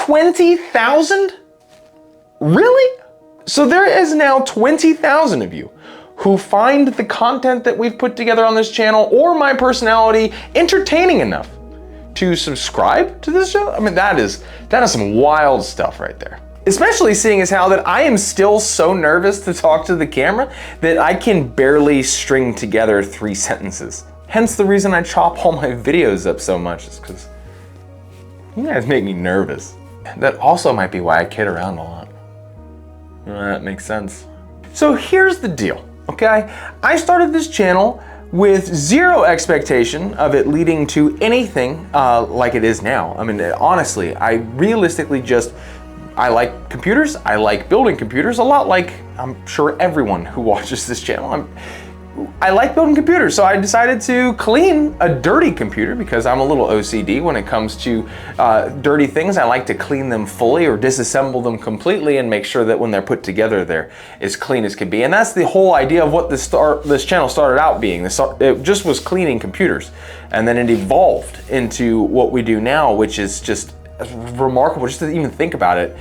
20,000? Really? So there is now 20,000 of you who find the content that we've put together on this channel or my personality entertaining enough to subscribe to this show. I mean, that is some wild stuff right there. Especially seeing as how that I am still so nervous to talk to the camera that I can barely string together 3 sentences. Hence the reason I chop all my videos up so much, is because you guys make me nervous. That also might be why I kid around a lot. That makes sense. So here's the deal, okay? I started this channel with zero expectation of it leading to anything like it is now. I mean, honestly, I realistically I like computers. I like building computers a lot, like I'm sure everyone who watches this channel. I like building computers, so I decided to clean a dirty computer because I'm a little OCD when it comes to dirty things. I like to clean them fully or disassemble them completely and make sure that when they're put together, they're as clean as can be. And that's the whole idea of what this channel started out being. It just was cleaning computers, and then it evolved into what we do now, which is just remarkable just to even think about it.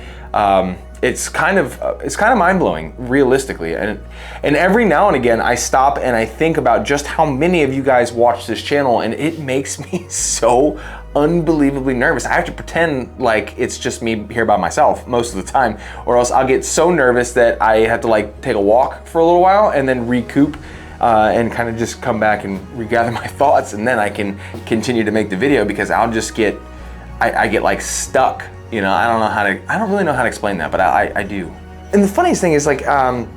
It's kind of mind-blowing, realistically, and every now and again I stop and I think about just how many of you guys watch this channel, and it makes me so unbelievably nervous. I have to pretend like it's just me here by myself most of the time, or else I'll get so nervous that I have to like take a walk for a little while and then recoup and kind of just come back and regather my thoughts, and then I can continue to make the video, because I'll just get I get like stuck. You know, I don't really know how to explain that, but I do. And the funniest thing is like,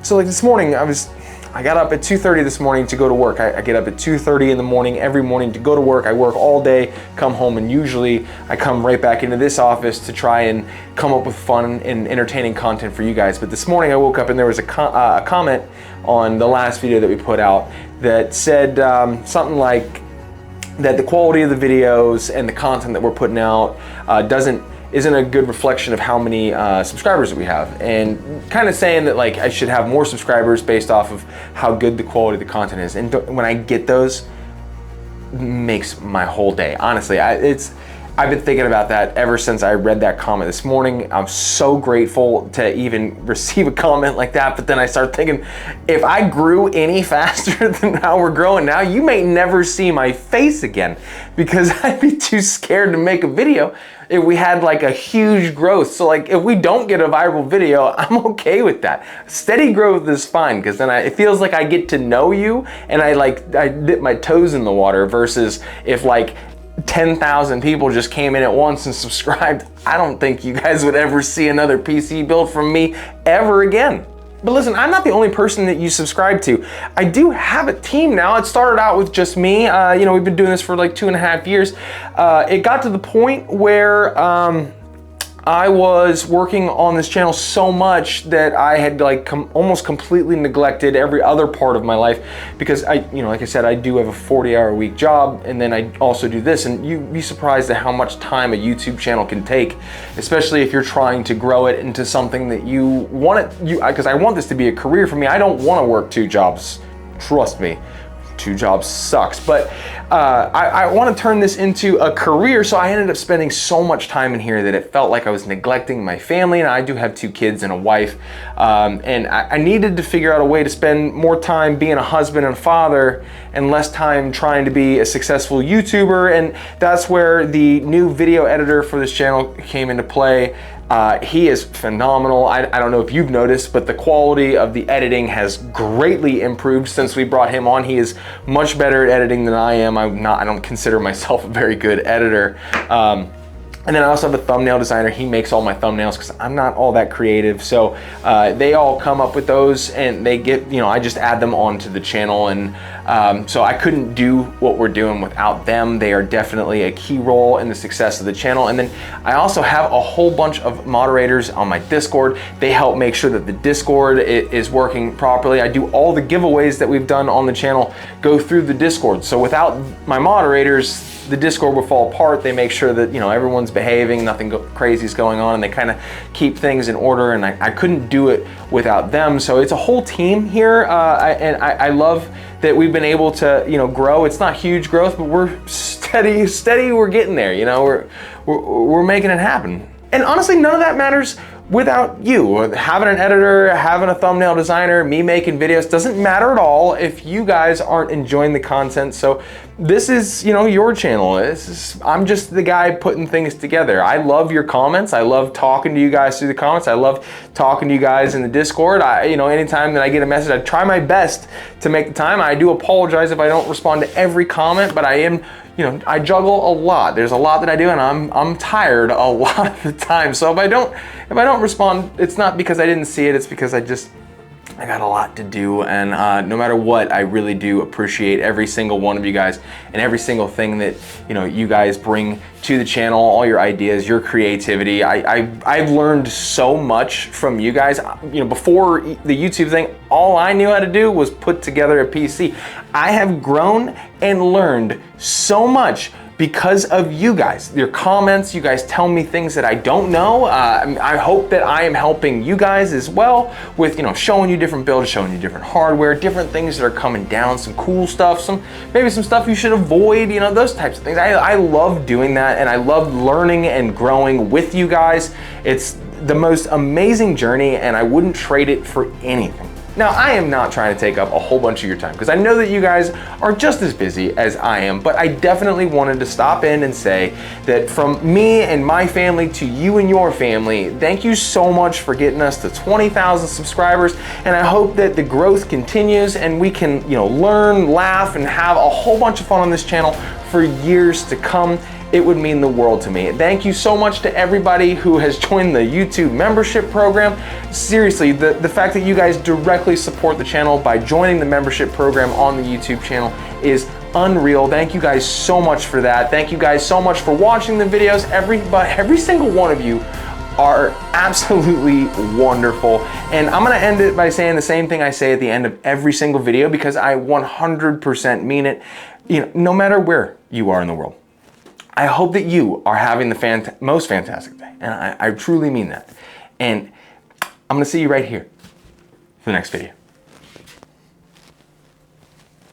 so like this morning, I got up at 2:30 this morning to go to work. I get up at 2:30 in the morning every morning to go to work. I work all day, come home, and usually I come right back into this office to try and come up with fun and entertaining content for you guys. But this morning I woke up and there was a comment on the last video that we put out that said something like that the quality of the videos and the content that we're putting out isn't a good reflection of how many subscribers that we have, and kind of saying that like I should have more subscribers based off of how good the quality of the content is. And when I get those, it makes my whole day. Honestly, I've been thinking about that ever since I read that comment this morning. I'm so grateful to even receive a comment like that, but then I start thinking, if I grew any faster than how we're growing now, you may never see my face again, because I'd be too scared to make a video if we had like a huge growth. So like if we don't get a viral video, I'm okay with that. Steady growth is fine, because then it feels like I get to know you and I dip my toes in the water, versus if like 10,000 people just came in at once and subscribed, I don't think you guys would ever see another PC build from me ever again. But listen, I'm not the only person that you subscribe to. I do have a team now. It started out with just me. You know, we've been doing this for like 2.5 years. It got to the point where I was working on this channel so much that I had like almost completely neglected every other part of my life, because like I said, I do have a 40-hour-a-week job, and then I also do this, and you'd be surprised at how much time a YouTube channel can take, especially if you're trying to grow it into something that you want it, because I want this to be a career for me. I don't want to work 2 jobs, trust me. 2 jobs sucks, but I want to turn this into a career, so I ended up spending so much time in here that it felt like I was neglecting my family, and I do have 2 kids and a wife, and I needed to figure out a way to spend more time being a husband and father and less time trying to be a successful YouTuber, and that's where the new video editor for this channel came into play. He is phenomenal. I don't know if you've noticed, but the quality of the editing has greatly improved since we brought him on. He is much better at editing than I am. I don't consider myself a very good editor. And then I also have a thumbnail designer. He makes all my thumbnails because I'm not all that creative. So they all come up with those, and they get, I just add them onto the channel. And so I couldn't do what we're doing without them. They are definitely a key role in the success of the channel. And then I also have a whole bunch of moderators on my Discord. They help make sure that the Discord is working properly. I do all the giveaways that we've done on the channel go through the Discord. So without my moderators, the Discord will fall apart. They make sure that everyone's behaving, nothing crazy is going on, and they kind of keep things in order, and I couldn't do it without them. So it's a whole team here, and I love that we've been able to grow. It's not huge growth, but we're steady we're getting there. We're making it happen. And honestly, none of that matters without you. Having an editor, having a thumbnail designer, me making videos, doesn't matter at all if you guys aren't enjoying the content. So this is, you know, your channel. I'm just the guy putting things together. I love your comments. I love talking to you guys through the comments. I love talking to you guys in the Discord. You know, anytime that I get a message, I try my best to make the time. I do apologize if I don't respond to every comment, but I am, you know, I juggle a lot. There's a lot that I do, and I'm tired a lot of the time. So if I don't respond, it's not because I didn't see it. It's because I got a lot to do, and no matter what, I really do appreciate every single one of you guys and every single thing that, you know, you guys bring to the channel, all your ideas, your creativity. I've learned so much from you guys. You know, before the YouTube thing, all I knew how to do was put together a PC. I have grown and learned so much because of you guys, your comments. You guys tell me things that I don't know. I hope that I am helping you guys as well with, you know, showing you different builds, showing you different hardware, different things that are coming down, some cool stuff, maybe some stuff you should avoid, you know, those types of things. I love doing that, and I love learning and growing with you guys. It's the most amazing journey, and I wouldn't trade it for anything. Now, I am not trying to take up a whole bunch of your time because I know that you guys are just as busy as I am, but I definitely wanted to stop in and say that from me and my family to you and your family, thank you so much for getting us to 20,000 subscribers, and I hope that the growth continues and we can, you know, learn, laugh, and have a whole bunch of fun on this channel for years to come. It would mean the world to me. Thank you so much to everybody who has joined the YouTube membership program. Seriously, the fact that you guys directly support the channel by joining the membership program on the YouTube channel is unreal. Thank you guys so much for that. Thank you guys so much for watching the videos. Every single one of you are absolutely wonderful. And I'm gonna end it by saying the same thing I say at the end of every single video, because I 100% mean it. You know, no matter where you are in the world, I hope that you are having the most fantastic day, and I truly mean that. And I'm gonna see you right here for the next video.